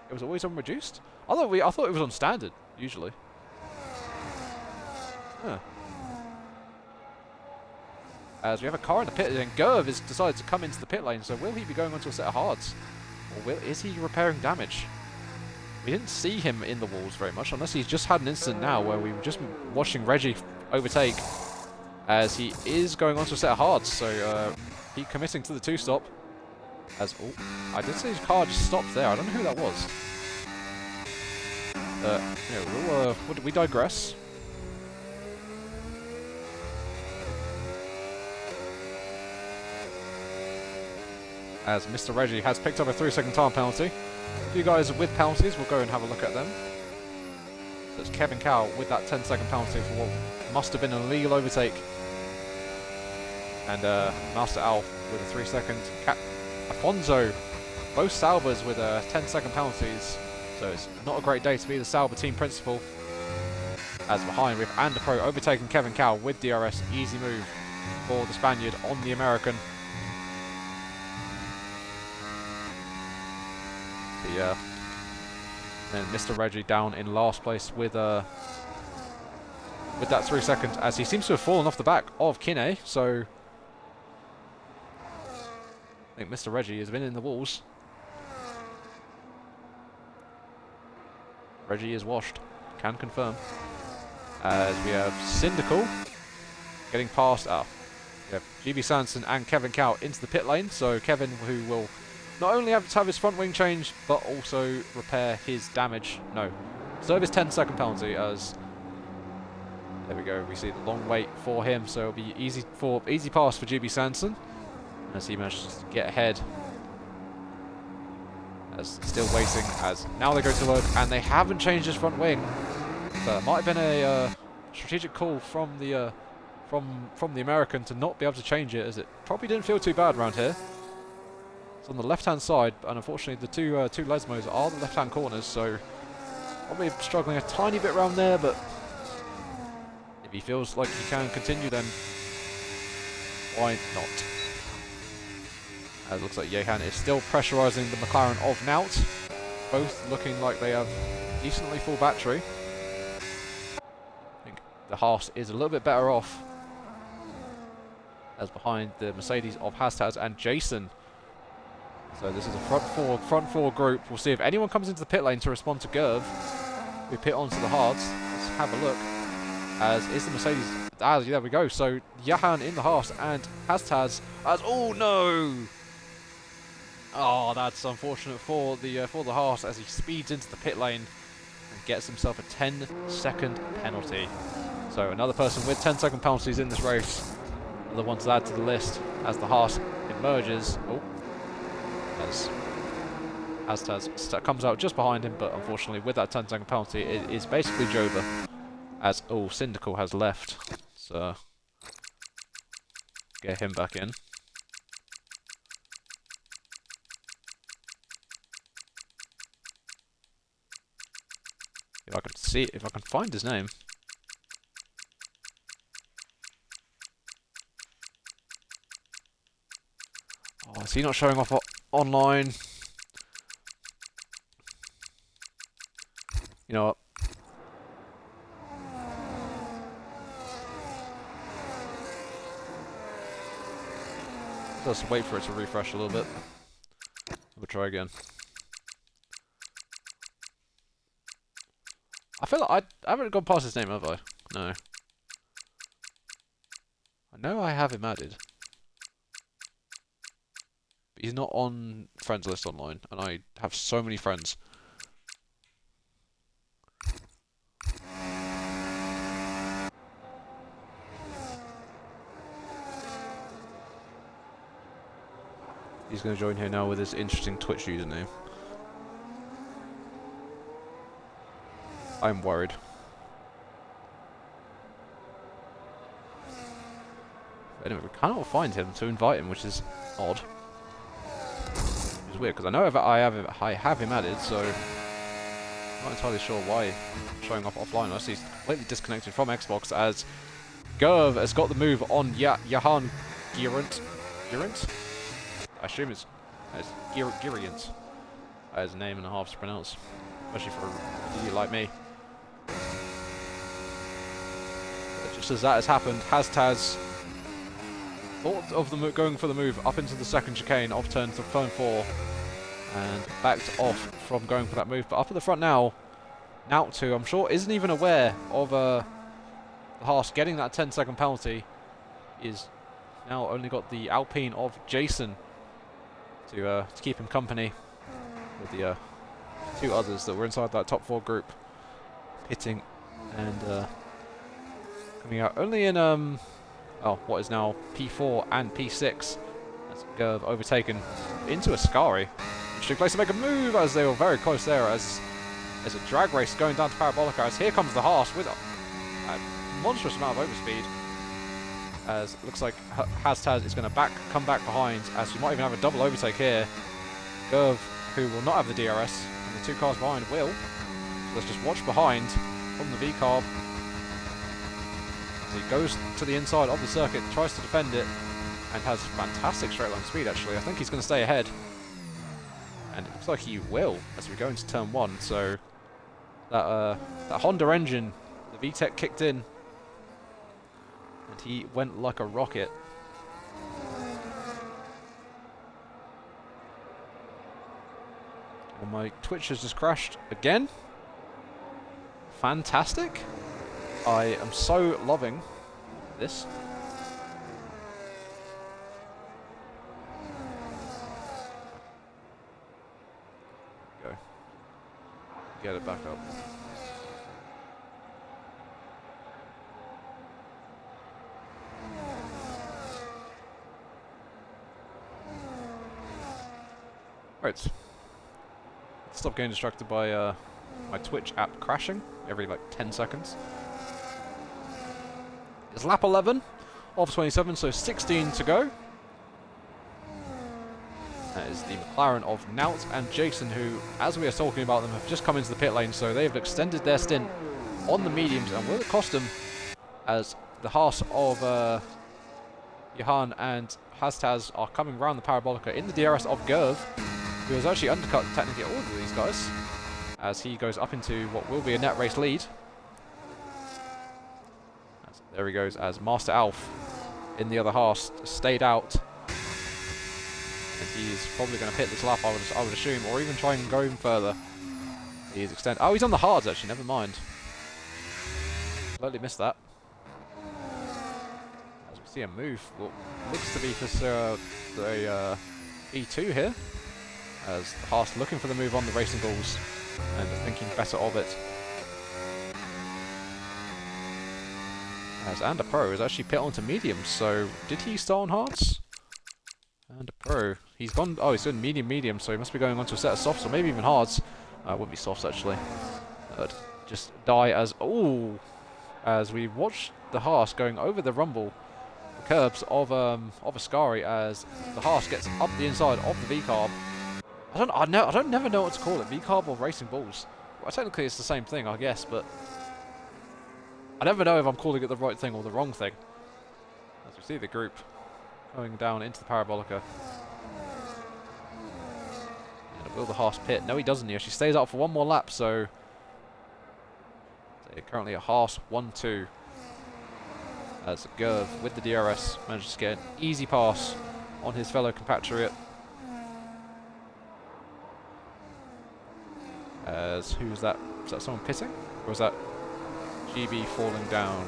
It was always on reduced? I thought it was on standard, usually. Huh. As we have a car in the pit, and Gerv has decided to come into the pit lane, so will he be going onto a set of hards? Or is he repairing damage? We didn't see him in the walls very much, unless he's just had an incident now where we were just watching Reggie overtake, as he is going onto a set of hards, so he committing to the 2-stop. As, oh, I did say his car just stopped there, I don't know who that was. Yeah, we digress. As Mr. Reggie has picked up a 3-second time penalty. If you guys are with penalties, we'll go and have a look at them. So it's Kevin Cow with that 10-second penalty for what must have been an illegal overtake. And Master Al with a 3-second. Afonso, both Saubers with 10-second penalties. So it's not a great day to be the Sauber team principal. As behind we have Ander Pro overtaking Kevin Cow with DRS. Easy move for the Spaniard on the American. Then Mr. Reggie down in last place with that 3 seconds, as he seems to have fallen off the back of Kine. So I think Mr. Reggie has been in the walls. Reggie is washed, can confirm. As we have Syndical getting past. We have GB Sanson and Kevin Cow into the pit lane. So Kevin, who will not only have to have his front wing changed, but also repair his damage. No, serve his 10-second penalty. As there we go, we see the long wait for him, so it'll be easy pass for GB Sanson as he manages to get ahead. As still waiting, as now they go to load, and they haven't changed his front wing. So it might have been a strategic call from the American to not be able to change it, as it probably didn't feel too bad around here. It's on the left-hand side, and unfortunately the two Lesmos are the left-hand corners, so probably struggling a tiny bit around there, but if he feels like he can continue, then why not? It looks like Jehan is still pressurising the McLaren of Nout, both looking like they have decently full battery. I think the Haas is a little bit better off, as behind the Mercedes of Hastaz and Jason. So this is a front four group. We'll see if anyone comes into the pit lane to respond to Gerv. We pit onto the hards. Let's have a look. As is the Mercedes. There we go. So Jahan in the Haas and Hastaz as, oh no! Oh, that's unfortunate for the Haas as he speeds into the pit lane and gets himself a 10-second penalty. So another person with 10-second penalties in this race. Another one to add to the list as the Haas emerges. Oh. As Hastaz comes out just behind him, but unfortunately with that 10-second penalty it is basically Joba. As Syndical has left. So Get him back in. If I can see, if I can find his name. Oh, is he not showing off online? You know what? Let's wait for it to refresh a little bit. We'll try again. I feel like I haven't gone past his name, have I? No. I know I have him added. But he's not on friends list online, and I have so many friends. He's going to join here now with his interesting Twitch username. I'm worried. Anyway, we cannot find him to invite him, which is odd. It's weird, because I know I have him added, so I'm not entirely sure why I'm showing off offline. I see he's completely disconnected from Xbox as Gerv has got the move on Jahan Geraint. Geraint? I assume it's Geraint. As a name and a half to pronounce, especially for an idiot like me. But just as that has happened, Hastaz thought of the going for the move up into the second chicane, off turn to turn 4, and backed off from going for that move. But up at the front now, Naut, who I'm sure isn't even aware of the Haas getting that 10-second penalty, is now only got the Alpine of Jason to keep him company with the 2 others that were inside that top 4 group, pitting and coming out only in what is now P4 and P6. That's Gerv overtaken into Ascari, which took place to make a move as they were very close there. As a drag race going down to Parabolica, as here comes the Haas with a monstrous amount of overspeed. As it looks like Hastaz is going to come back behind, as we might even have a double overtake here. Gerv, who will not have the DRS, and the 2 cars behind will. So let's just watch behind from the V-carb. As he goes to the inside of the circuit, tries to defend it, and has fantastic straight line speed actually. I think he's going to stay ahead. And it looks like he will as we go into turn 1. So that Honda engine, the VTEC kicked in. And he went like a rocket. And my Twitch has just crashed again. Fantastic. I am so loving this. Go. Get it back up. Right. Stop getting distracted by my Twitch app crashing every like 10 seconds. It's lap 11 of 27, so 16 to go. That is the McLaren of Naut and Jason, who, as we are talking about them, have just come into the pit lane, so they have extended their stint on the mediums, and will it cost them, as the Haas of Jahan and Hastaz are coming round the Parabolica in the DRS of Gerv, who has actually undercut technically all of these guys, as he goes up into what will be a net race lead. There he goes, as Master Alf in the other Haas stayed out. And he's probably going to pit this lap, I would assume, or even try and go even further. He's oh, he's on the hards actually, never mind. Completely missed that. As we see a move, what looks to be for the E2 here. As the Haas looking for the move on the Racing Bulls and thinking better of it. As Anda Pro is actually pit onto mediums, so did he start on hards? Anda Pro, he's gone, oh, he's doing medium, so he must be going on to a set of softs, or maybe even hards. Would be softs actually. Just die as, as we watch the Haas going over the rumble curbs of Ascari as the Haas gets up the inside of the V-carb. I don't never know what to call it, V-carb or Racing Bulls. Well, technically it's the same thing, I guess, but I never know if I'm calling it the right thing or the wrong thing. As we see the group going down into the Parabolica. And will the Haas pit? No, he doesn't. He actually stays out for one more lap, so they're currently a Haas 1-2. As Gerv with the DRS manages to get an easy pass on his fellow compatriot. As who's that? Is that someone pitting? Or is that GB falling down?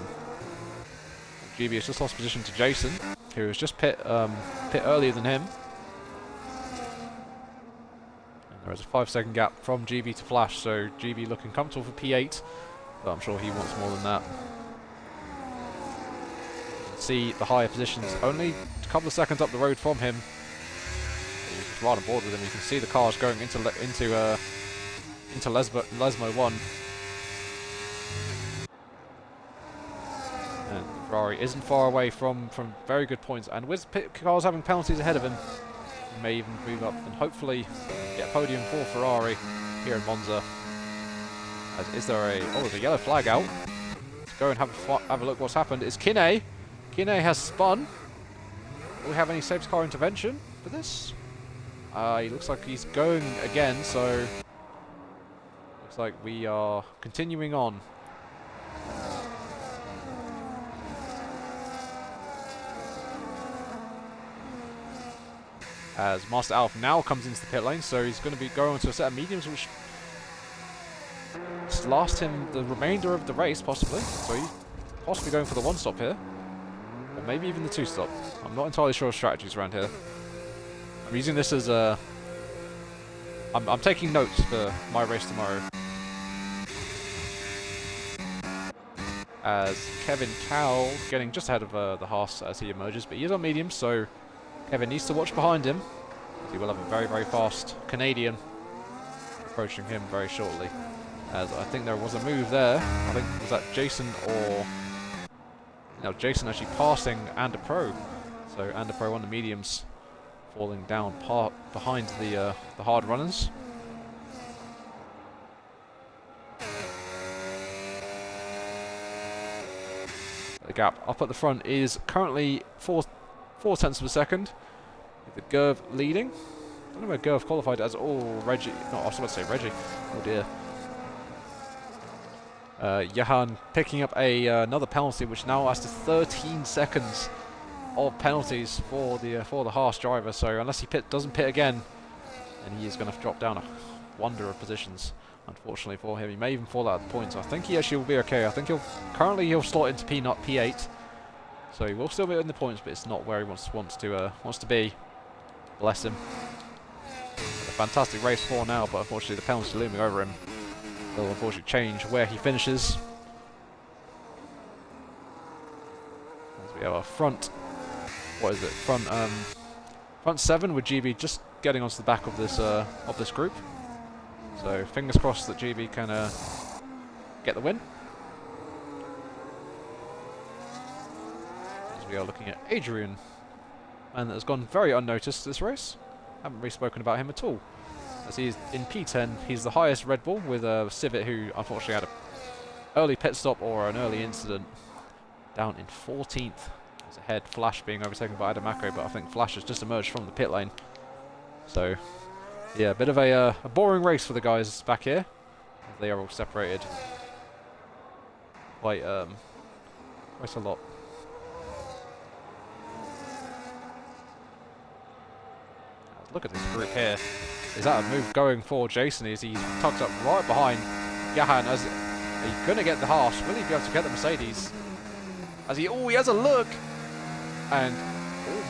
GB has just lost position to Jason, who was just pit earlier than him. And there is a 5-second gap from GB to Flash, so GB looking comfortable for P8, but I'm sure he wants more than that. See the higher positions only a couple of seconds up the road from him. He's right on board with him. You can see the cars going into Lesmo 1. And Ferrari isn't far away from very good points, and with cars having penalties ahead of him, he may even move up and hopefully get a podium for Ferrari here in Monza. As is there there's a yellow flag out. Let's go and have a look what's happened. It's Kine. Kine has spun. Do we have any safety car intervention for this? He looks like he's going again, so looks like we are continuing on. As Master Alf now comes into the pit lane, so he's going to be going to a set of mediums, which last him the remainder of the race, possibly. So he's possibly going for the 1-stop here. Or maybe even the 2-stop. I'm not entirely sure of strategies around here. I'm using this as a... I'm taking notes for my race tomorrow. As Kevin Cowell getting just ahead of the Haas as he emerges, but he is on medium, so Kevin needs to watch behind him. He will have a very, very fast Canadian approaching him very shortly. As I think there was a move there. I think, was that Jason or... No, Jason actually passing Ander Pro. So Ander Pro on the mediums, falling down behind the hard runners. The gap up at the front is currently 4 tenths of a second, with the Gerv leading. I don't know where Gerv qualified as. Reggie. No, I was about to say Reggie. Oh dear. Johan picking up another penalty, which now adds to 13 seconds of penalties for the Haas driver. So unless he doesn't pit again, then he is going to drop down a wonder of positions. Unfortunately for him, he may even fall out of the points. I think he actually will be okay. I think he'll slot into P8, so he will still be in the points, but it's not where he wants to be. Bless him. A fantastic race for now, but unfortunately the penalty looming over him will unfortunately change where he finishes. As we have our front, front 7 with GB just getting onto the back of this group. So fingers crossed that GB can get the win. As we are looking at Adrian, man that has gone very unnoticed this race. Haven't really spoken about him at all. As he's in P10, he's the highest Red Bull with Civic, who unfortunately had an early pit stop or an early incident, down in 14th. As ahead, Flash being overtaken by Adamako, but I think Flash has just emerged from the pit lane. So yeah, a bit of a boring race for the guys back here. They are all separated quite a lot. Look at this group here. Is that a move going for Jason? Is he tucked up right behind Johan? As he's going to get the Haas. Will he be able to get the Mercedes? As he has a look and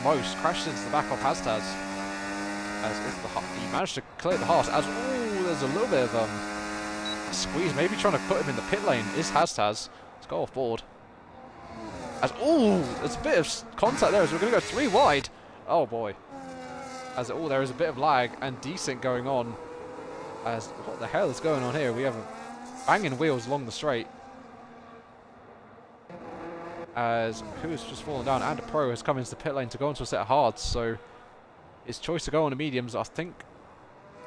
almost crashes into the back of Hastaz. As he managed to clear the Haas. As there's a little bit of a squeeze, maybe trying to put him in the pit lane. Is Hastaz? Let's go off board. As there's a bit of contact there. As we're going to go 3 wide. Oh boy. As there is a bit of lag and desync going on. As what the hell is going on here? We have banging wheels along the straight. as who's just fallen down, and a pro has come into the pit lane to go into a set of hards, so his choice to go on the mediums, I think,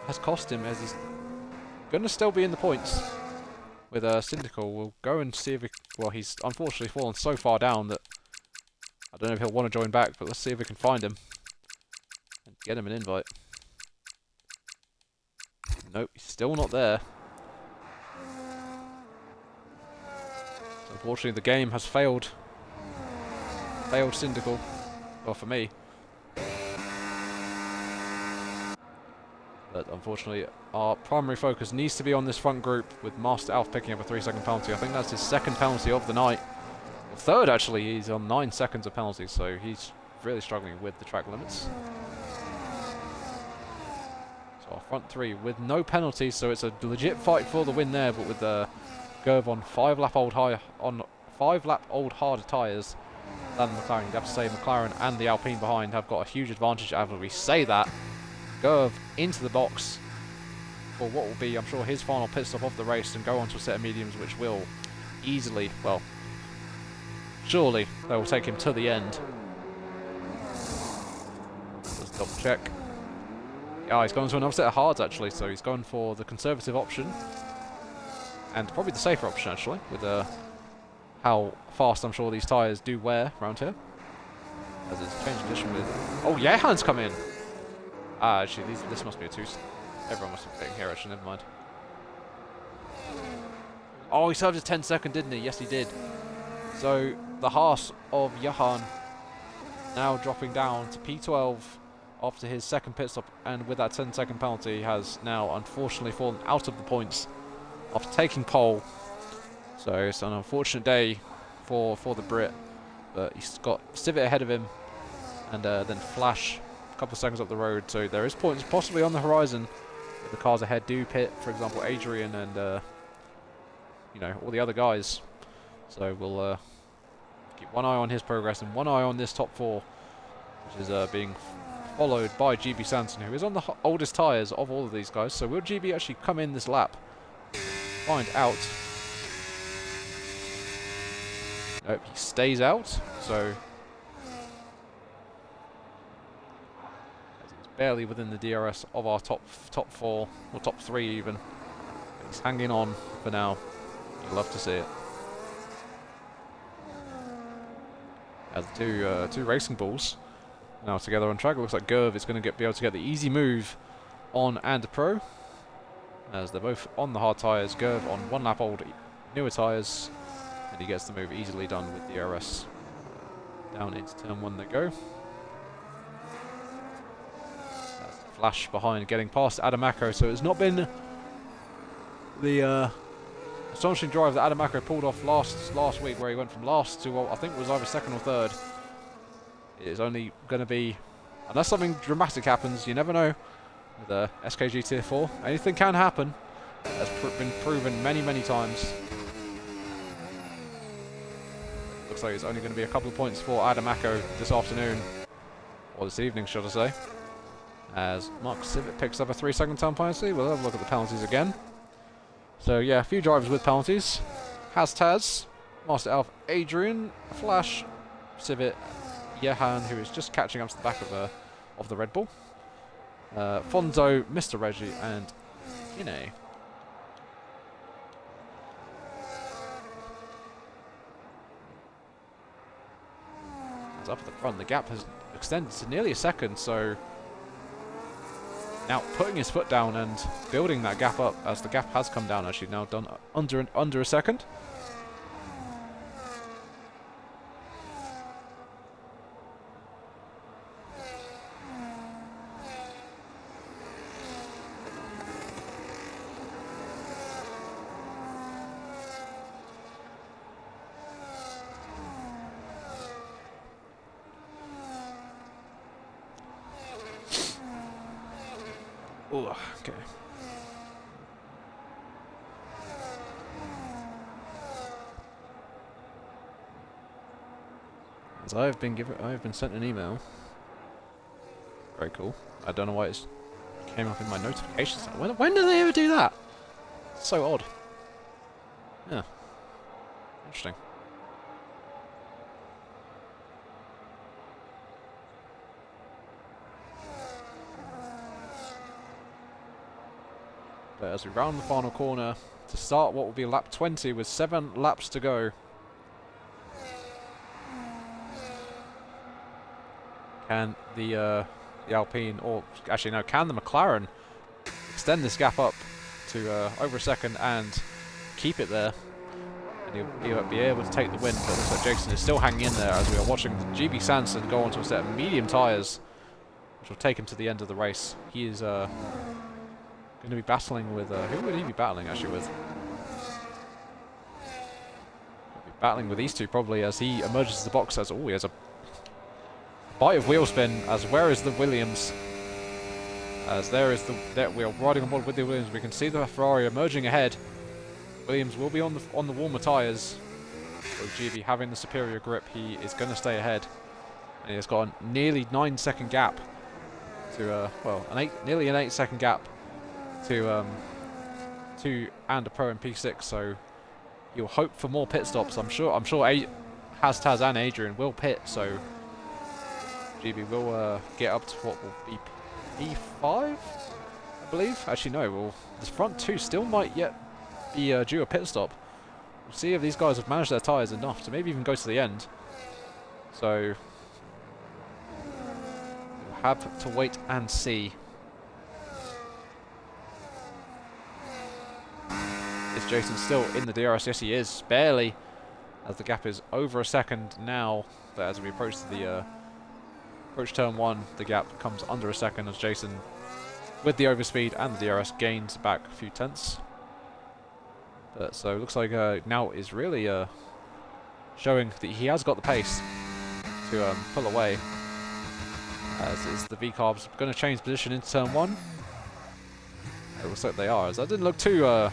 has cost him, as he's going to still be in the points with Syndical. We'll go and see if well, he's unfortunately fallen so far down that I don't know if he'll want to join back, but let's see if we can find him and get him an invite. Nope, he's still not there. So unfortunately, the game has failed. Failed Syndical. Well, for me. But unfortunately, our primary focus needs to be on this front group, with Master Alf picking up a 3-second penalty. I think that's his second penalty of the night. Well, third, actually. He's on 9 seconds of penalty, so he's really struggling with the track limits. So our front three with no penalties, so it's a legit fight for the win there, but with Gerv on 5-lap old harder tyres than McLaren. You'd have to say McLaren and the Alpine behind have got a huge advantage. As we say that, Gerv into the box for what will be, I'm sure, his final pit stop of the race, and go on to a set of mediums which will easily, well, surely they will take him to the end. Let's double check. Yeah, he's gone to another set of hards actually, so he's gone for the conservative option, and probably the safer option actually, with how fast I'm sure these tyres do wear around here. As it's changed position with... Oh, Jehan's come in! Ah, actually, this must be a two... Everyone must be getting here, actually, never mind. Oh, he served a 10-second, didn't he? Yes, he did. So, the Haas of Jehan now dropping down to P12 after his second pit stop, and with that 10-second penalty, he has now unfortunately fallen out of the points after taking pole. So, it's an unfortunate day for the Brit, but he's got Civic ahead of him, and then Flash a couple of seconds up the road, so there is points possibly on the horizon. The cars ahead do pit, for example, Adrian and you know, all the other guys. So we'll keep one eye on his progress and one eye on this top four, which is being followed by GB Sanson, who is on the oldest tyres of all of these guys. So will GB actually come in this lap? Find out. Nope, he stays out. So barely within the DRS of our top four, or top three even. He's hanging on for now. You'd love to see it. As two racing bulls now together on track. It looks like Gerv is going to be able to get the easy move on and Pro, as they're both on the hard tyres. Gerv on 1 lap old newer tyres, and he gets the move easily done with DRS. Down into turn 1 they go. Flash behind, getting past Adamako, so it's not been the astonishing drive that Adamako pulled off last week, where he went from last to, well, I think it was either second or third. It is only going to be, unless something dramatic happens, you never know, with SKG Tier 4. Anything can happen. That's been proven many times. Looks like it's only going to be a couple of points for Adamako this afternoon, or this evening, should I say. As Mark Civic picks up a 3-second time penalty. We'll have a look at the penalties again. So yeah, a few drivers with penalties. Taz, Master Alf, Adrian, Flash, Civic, Jehan, who is just catching up to the back of the Red Bull. Fonzo, Mr. Reggie, and Kine. It's up at the front. The gap has extended to nearly a second, so now putting his foot down and building that gap up, as the gap has come down, actually now done under a second. Oh, okay. As I have been sent an email. Very cool. I don't know why it came up in my notifications. When do they ever do that? It's so odd. Yeah. Interesting. But as we round the final corner to start what will be lap 20 with 7 laps to go. Can the Alpine, or actually no, can the McLaren extend this gap up to over a second and keep it there? And he'll be able to take the win, but it looks like Jason is still hanging in there as we are watching Gb Sanson go onto a set of medium tyres, which will take him to the end of the race. He is going to be battling with, who would he be battling actually with? He'll be battling with these two probably as he emerges the box as, oh, he has a bite of wheel spin as where is the Williams? As there is the, we are riding on board with the Williams. We can see the Ferrari emerging ahead. Williams will be on the warmer tyres. So GB having the superior grip, he is going to stay ahead. And he has got a nearly 9-second gap to, well, nearly an 8-second gap to Ander Pro and P6. So you'll hope for more pit stops. I'm sure Taz and Adrian will pit. So GB will get up to what will be P5, I believe. Actually, no. Well, the front two still might yet be due a pit stop. We'll see if these guys have managed their tyres enough to maybe even go to the end. So we'll have to wait and see. Is Jason still in the DRS? Yes, he is. Barely, as the gap is over a second now. But as we approach the approach turn 1, the gap comes under a second as Jason, with the overspeed and the DRS, gains back a few tenths. So it looks like now is really showing that he has got the pace to pull away. As is the V-Carbs going to change position into turn 1. It looks like they are, as that didn't look too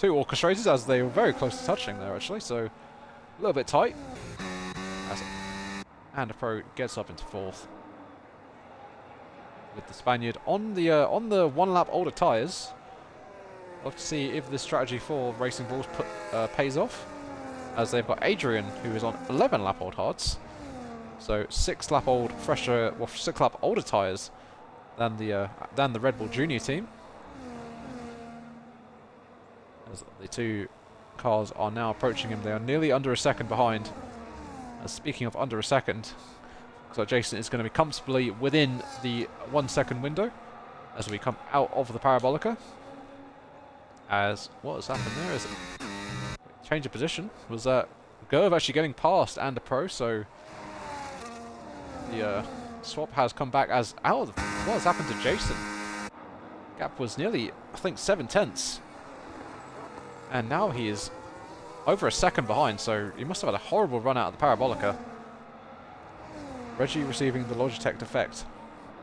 orchestrated, as they were very close to touching there actually, so a little bit tight. And the Pro gets up into 4th. With the Spaniard on the 1 lap older tyres. We'll have to see if this strategy for Racing Bulls pays off, as they've got Adrian, who is on 11 lap old hards, so 6 lap older tyres than the Red Bull Junior team. As the two cars are now approaching him, they are nearly under a second behind. Speaking of under a second, so Jason is going to be comfortably within the 1 second window as we come out of the Parabolica. As what has happened there is a change of position. Was Gerv actually getting past Ander Pro, so the swap has come back as out of what has happened to Jason. Gap was nearly, I think, 7 tenths. And now he is over a second behind, so he must have had a horrible run out of the Parabolica. Reggie receiving the Logitech defect.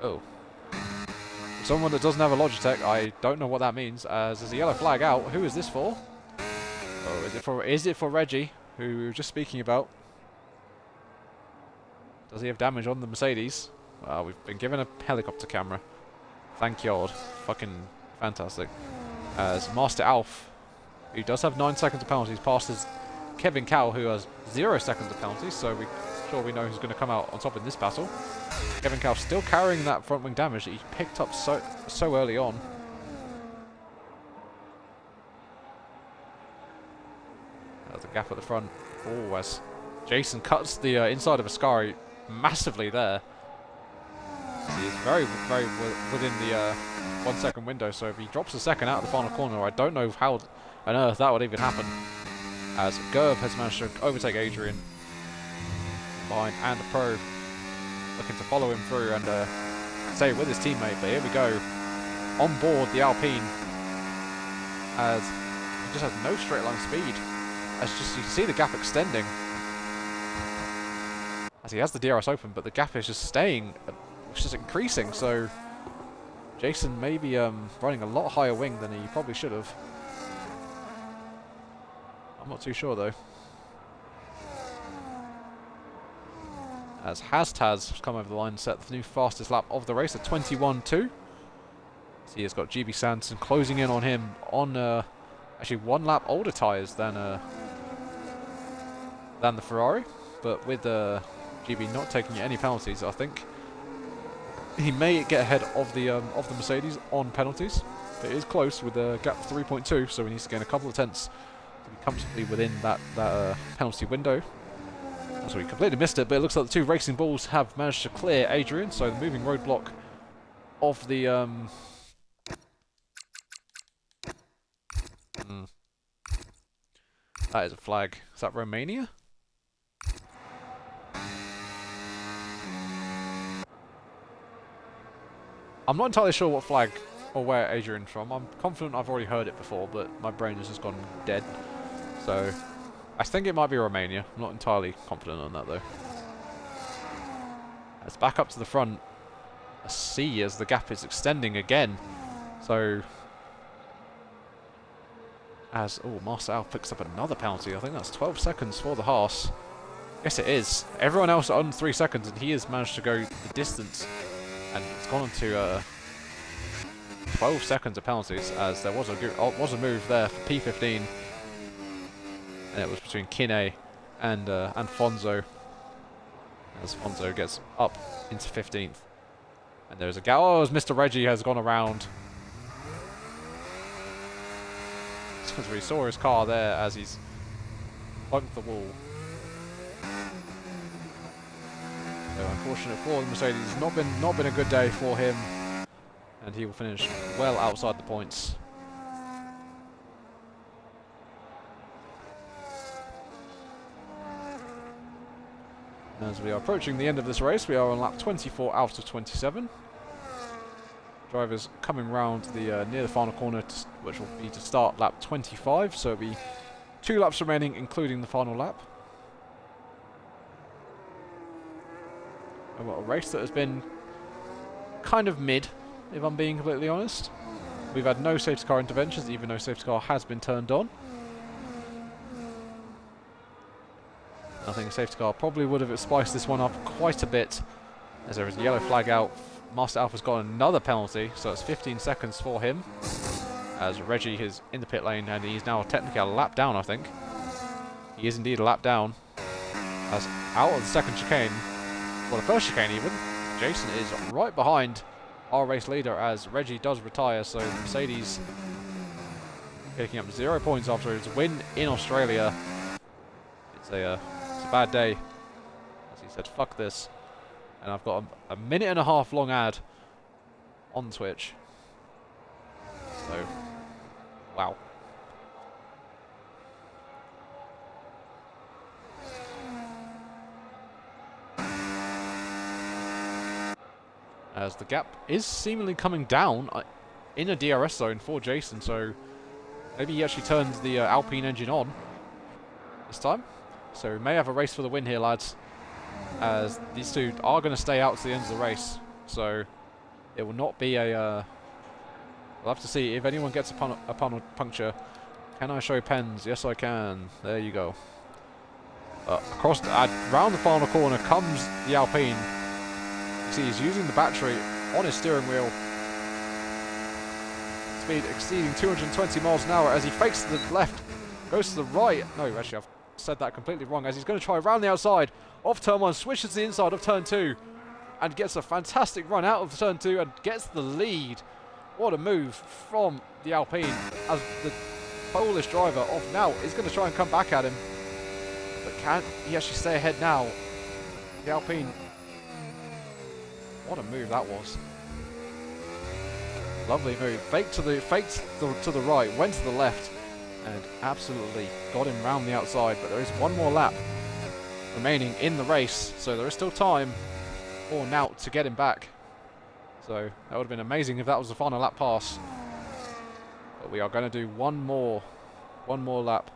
Oh. For someone that doesn't have a Logitech, I don't know what that means, as there's a yellow flag out. Who is this for? Oh, is it for Reggie, who we were just speaking about? Does he have damage on the Mercedes? We've been given a helicopter camera. Thank God. Fucking fantastic. As Master Alf, who does have 9 seconds of penalties, passes Kevin Cow, who has 0 seconds of penalties, so we know who's going to come out on top in this battle. Kevin Cow still carrying that front wing damage that he picked up so early on. There's a gap at the front. Oh, as Jason cuts the inside of Ascari massively there. He is very, very within the 1 second window, so if he drops a second out of the final corner, I don't know how on earth that would even happen. As Gerb has managed to overtake Adrian behind Ander Pro, looking to follow him through and stay with his teammate. But here we go, on board the Alpine, as he just has no straight line speed. As just you can see the gap extending as he has the DRS open, but the gap is just staying, it's just increasing. So Jason may be running a lot higher wing than he probably should have. I'm not too sure though. As Taz has come over the line and set the new fastest lap of the race at 21.2. So he has got GB Sanson closing in on him on actually 1 lap older tyres than the Ferrari, but with GB not taking any penalties, I think he may get ahead of the Mercedes on penalties. It is close with a gap of 3.2, so he needs to gain a couple of tenths to be comfortably within that penalty window. So we completely missed it, but it looks like the two Racing Bulls have managed to clear Adrian, so the moving roadblock of the that is a flag. Is that Romania? I'm not entirely sure what flag or where Adrian's from. I'm confident I've already heard it before, but my brain has just gone dead. So I think it might be Romania. I'm not entirely confident on that though. It's back up to the front. A C as the gap is extending again. So Master Alf picks up another penalty. I think that's 12 seconds for the Haas. Yes, it is. Everyone else on 3 seconds, and he has managed to go the distance. And it's gone on to 12 seconds of penalties, as there was a move there for P15, and it was between Kine and Fonzo, as Fonzo gets up into 15th. And there's a as Mr. Reggie has gone around. Because we saw his car there as he's bumped the wall. So unfortunate for the Mercedes, it's not been a good day for him, and he will finish well outside the points. As we are approaching the end of this race, we are on lap 24 out of 27. Drivers coming round the near the final corner, which will be to start lap 25, so it'll be 2 laps remaining, including the final lap. And what a race that has been kind of mid, if I'm being completely honest. We've had no safety car interventions, even though safety car has been turned on. I think a safety car probably would have spiced this one up quite a bit, as there is a yellow flag out. Master Alpha's got another penalty, so it's 15 seconds for him, as Reggie is in the pit lane, and he's now technically a lap down, I think. He is indeed a lap down, as out of the second chicane, well, the first chicane even, Jason is right behind our race leader as Reggie does retire, so Mercedes picking up 0 points after his win in Australia. It's a bad day, as he said, fuck this. And I've got a minute and a half long ad on Twitch. So, wow. As the gap is seemingly coming down in a DRS zone for Jason, so maybe he actually turns the Alpine engine on this time. So we may have a race for the win here, lads, as these two are going to stay out to the end of the race. So it will not be a... we'll have to see if anyone gets a puncture. Can I show pens? Yes, I can. There you go. Round the final corner comes the Alpine. You see he's using the battery on his steering wheel. Speed exceeding 220 miles an hour as he fakes to the left, goes to the right. No, actually I've said that completely wrong, as he's going to try around the outside of turn 1, switches to the inside of turn 2 and gets a fantastic run out of turn 2 and gets the lead. What a move from the Alpine, as the Polish driver off now is going to try and come back at him, but can he actually stay ahead now? The Alpine, what a move that was. Lovely move, faked to the right, went to the left, and absolutely got him round the outside. But there is one more lap remaining in the race, so there is still time for Nout to get him back. So that would have been amazing if that was the final lap pass. But we are going to do one more lap.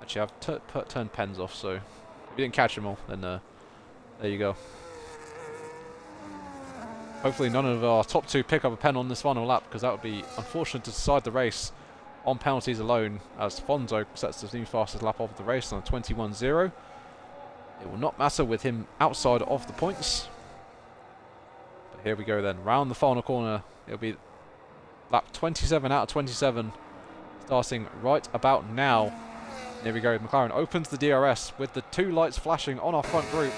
Actually, I've turned pens off, so if you didn't catch them all, then there you go. Hopefully none of our top 2 pick up a pen on this final lap, because that would be unfortunate to decide the race on penalties alone, as Fonzo sets the new fastest lap of the race on 21.0. It will not matter with him outside of the points. But here we go then, round the final corner. It'll be lap 27 out of 27, starting right about now. There we go, McLaren opens the DRS with the 2 lights flashing on our front group.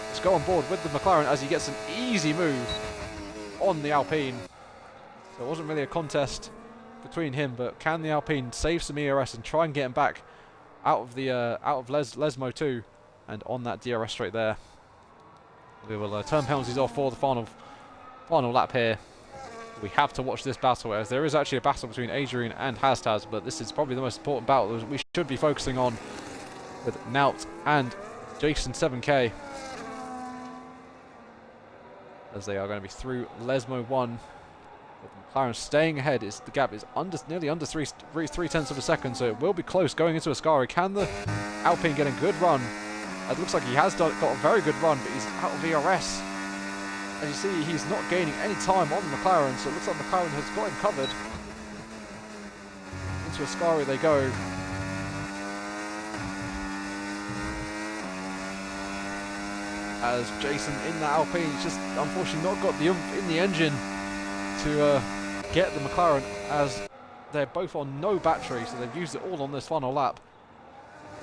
Let's go on board with the McLaren as he gets an easy move on the Alpine. So it wasn't really a contest between him, but can the Alpine save some ERS and try and get him back out of the Lesmo 2 and on that DRS straight there. We will turn penalties off for the final lap here. We have to watch this battle, as there is actually a battle between Adrian and Hastaz, but this is probably the most important battle that we should be focusing on with Naut and Jason 7K, as they are going to be through Lesmo 1. With McLaren staying ahead, the gap is nearly under 3/10 of a second, so it will be close going into Ascari. Can the Alpine get a good run? It looks like he has got a very good run, but he's out of ERS. As you see, he's not gaining any time on the McLaren, so it looks like McLaren has got him covered. Into Ascari they go. As Jason in that Alpine, he's just unfortunately not got the oomph in the engine to get the McLaren, as they're both on no battery, so they've used it all on this final lap.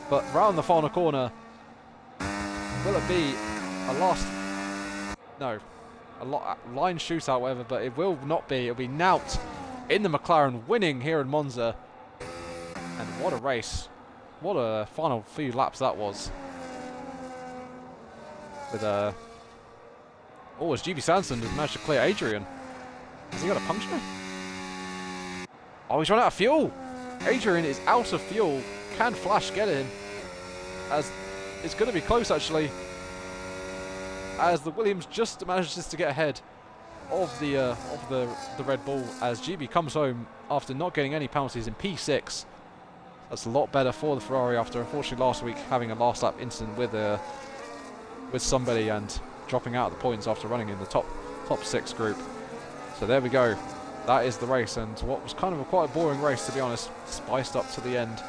But round the final corner, will it be a line shootout, whatever, but it will not be. It'll be Naut in the McLaren winning here in Monza. And what a race. What a final few laps that was. With as GB Sanson has managed to clear Adrian. Has he got a puncture? Oh, he's run out of fuel. Adrian is out of fuel. Can Flash get him? As it's going to be close, actually. As the Williams just manages to get ahead of the Red Bull, as GB comes home after not getting any penalties in P6. That's a lot better for the Ferrari after, unfortunately, last week having a last lap incident with somebody and dropping out of the points after running in the top 6 group. So there we go. That is the race, and what was kind of a quite boring race, to be honest, spiced up to the end.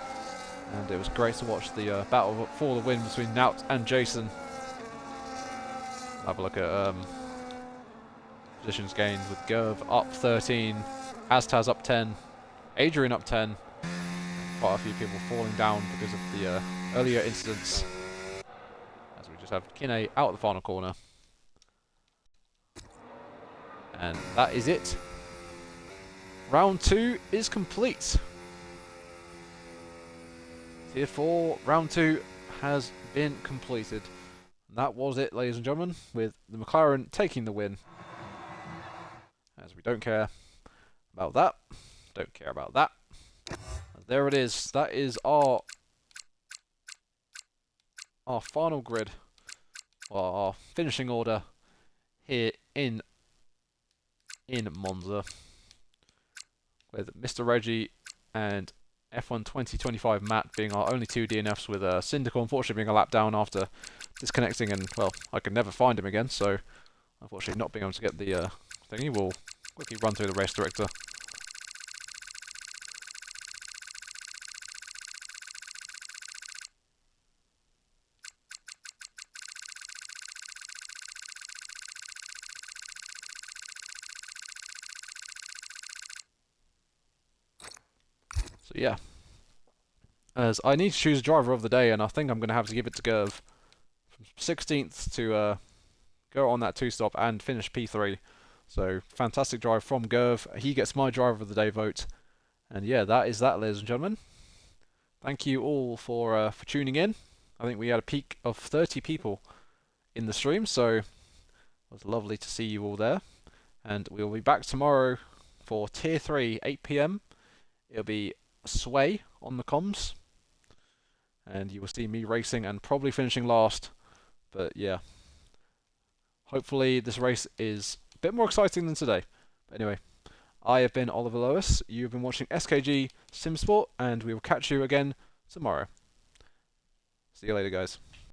And it was great to watch the battle for the win between Naut and Jason. Have a look at positions gained with Gerv up 13, Hastaz up 10, Adrian up 10. Quite a few people falling down because of the earlier incidents. As we just have Kine out of the final corner. And that is it. Round 2 is complete. Tier 4, round 2 has been completed. And that was it, ladies and gentlemen, with the McLaren taking the win. As we don't care about that. Don't care about that. There it is. That is our final grid, or our finishing order here in Monza, with Mr. Reggie and F1 2025 Matt being our only 2 DNFs, with Syndical unfortunately being a lap down after disconnecting, and well, I could never find him again, so unfortunately not being able to get the thingy. We'll quickly run through the race director. So yeah, as I need to choose a driver of the day, and I think I'm going to have to give it to Gerv. From 16th to go on that 2-stop and finish P3. So fantastic drive from Gerv. He gets my driver of the day vote. And yeah, that is that, ladies and gentlemen. Thank you all for tuning in. I think we had a peak of 30 people in the stream, so it was lovely to see you all there. And we'll be back tomorrow for Tier 3, 8 PM. It'll be Sway on the comms, and you will see me racing and probably finishing last. But yeah, hopefully this race is a bit more exciting than today. But anyway, I have been Oliver Lois. You've been watching SKG Simsport, and we will catch you again tomorrow. See you later, guys.